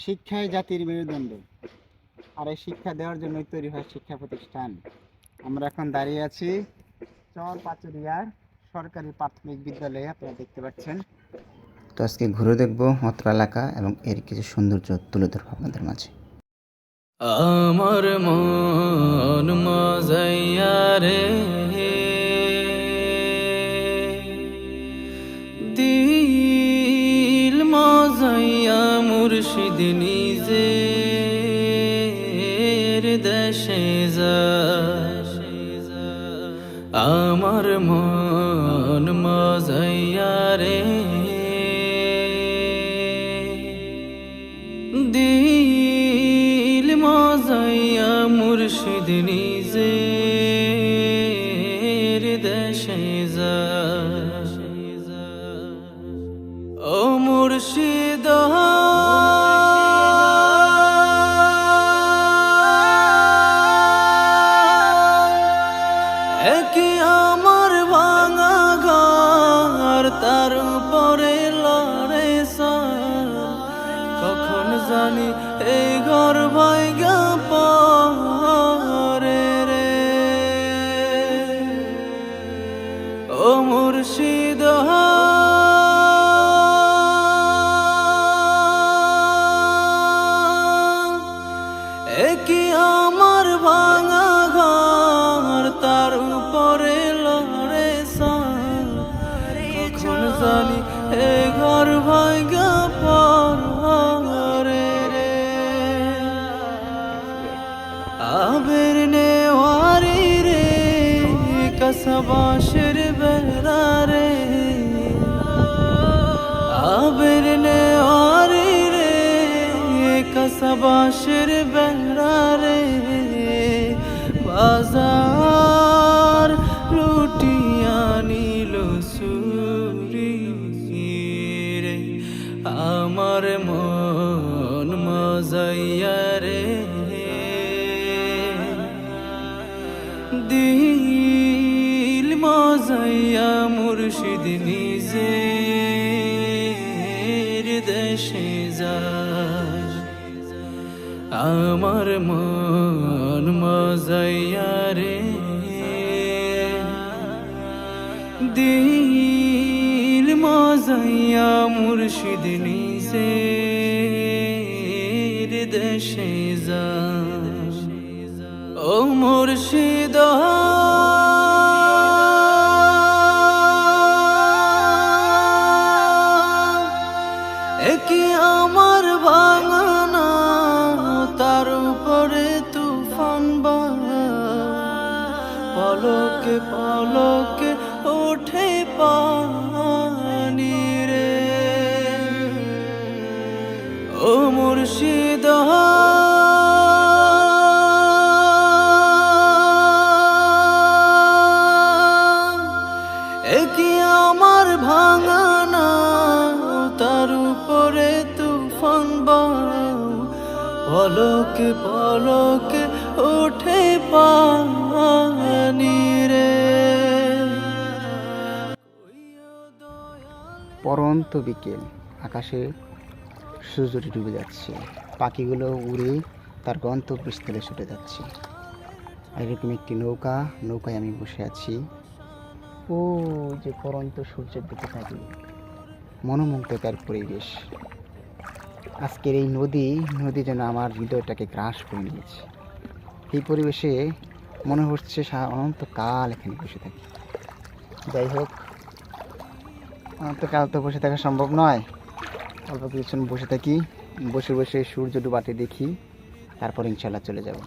শিক্ষাই জাতির মেরুদণ্ড, আর এই শিক্ষা দেওয়ার জন্যই তৈরি হয় শিক্ষা প্রতিষ্ঠান। আমরা এখন দাঁড়িয়ে আছি চর পাচুরিয়ার সরকারি প্রাথমিক বিদ্যালয়ে, আপনারা দেখতে পাচ্ছেন। তো আজকে ঘুরে দেখব অত্র এলাকা এবং এর কিছু সৌন্দর্য তুলে ধরবো আপনাদের মাঝে। আমার মন মজাইয়া রে দিল মজাইয়া মুর্শিদ নিজের দেশে যা। আমার মন মজাইয়া রে দিল মজাইয়া মুর্শিদ নিজের দেশে যা। ও মুর্শিদ একই আমার ভাঙা ঘর, তার উপরে লড়ে সার। কখন জানি এই ঘর ভাইগা পরে রে। ও মুর্শিদ একই আমার ভাঙা ঘর, তার উপরে লড়ে সার। কখন জানি এই ঘর ভাইগা পরে রে। আবের নেওয়ারি রে কসবাসের বেড়া রে। আবের নেওয়ারি রে কসবাসের বেড়া রে। বাজার লুটিয়া নিল সুরি রে। আমার মন মজাইয়া রে দিল মজাইয়া মুর্শিদ নিজের দেশে যা। আমার মন মজাইয়া রে দিল মজাইয়া মুর্শিদ নিজের দেশে যা। ও মুর্শিদ একই আমার ভাঙানা, তার উপরে তুফান পলকে পলকে ওঠে পানি রে। ও মুর্শিদ একই আমার ভাঙানা, তার উপরে তুফান পলকে পলকে ওঠে পানি রে। পরন্ত বিকেল, আকাশে সূর্যটি ডুবে যাচ্ছে, পাখিগুলো উড়ে তার গন্তব্যস্থলে ছুটে যাচ্ছে। আর এরকম একটি নৌকায় আমি বসে আছি। ও যে পরন্ত সূর্যের দিকে থাকি, মনোমুগ্ধকর পরিবেশ। আজকের এই নদী যেন আমার হৃদয়টাকে গ্রাস করে নিয়েছে। এই পরিবেশে মনে হচ্ছে অনন্তকাল এখানে বসে থাকি। যাই হোক, অনন্তকাল তো বসে থাকা সম্ভব নয়। অল্প কিছুক্ষণ বসে থাকি, বসে বসে সূর্য ডুবাতে দেখি, তারপর ইনশাল্লাহ চলে যাব।